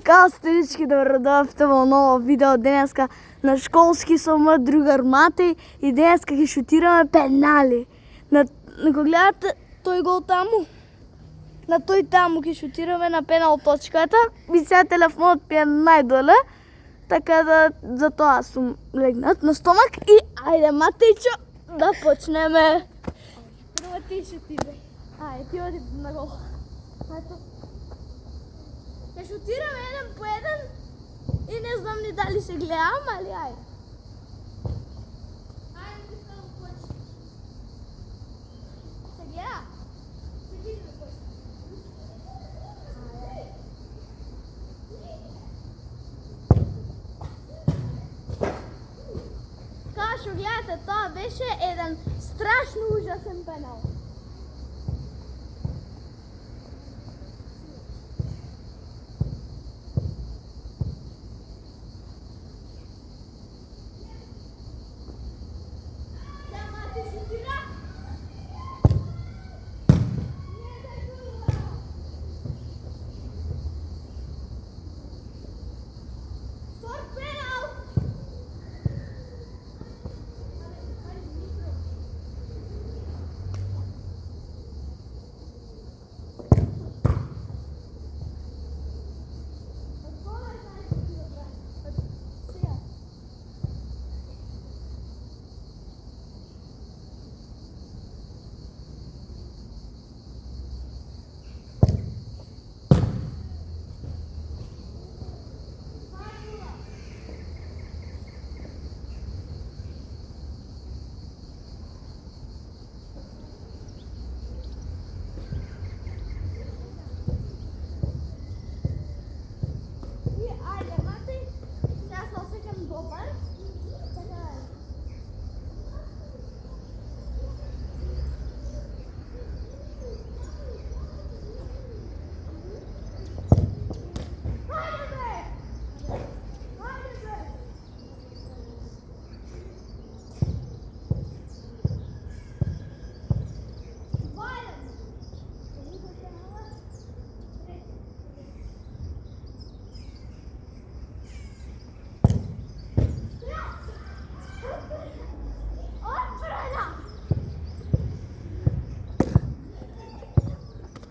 Kao starički, dobrodošli v novo video. Deneska na školski so moj drugar Matej in deneska ki šutiramo penali. Ko gledate, to je gol tamu. Na toj tamu, ki šutiramo na penal točkata, bi se telefon odpijen najdole. Така да, zato аз съм легнат на стомак и айде, Матейчо, да почнеме. Прво ти ще ти бе. Айде, ти оди на гол. Ето. Ще шутираме един по един и не знам ни дали се гледам, али айде. Айде, ти съм почти. Се гледа? Се видим почти. Kao što gledate, to беше jedan strašno užasen penal.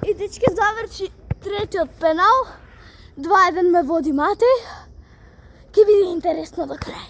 И дечки завърши третият пенал. 2-1 ме води Матей. Ке биде интересно до края.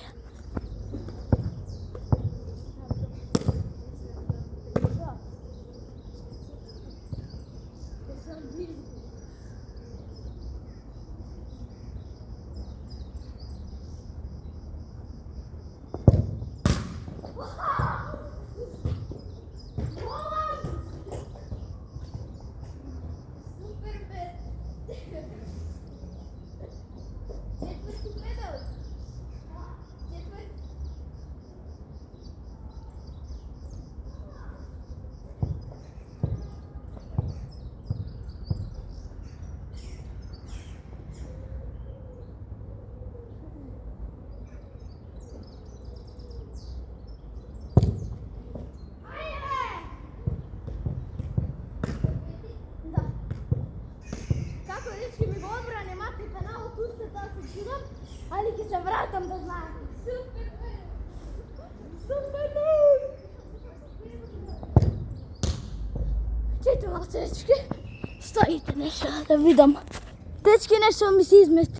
Али ке се вратам да знаем. Супер! Супер! Чайте малце, дечки. Стоите нещо да видам. Дечки, нещо ми се измести.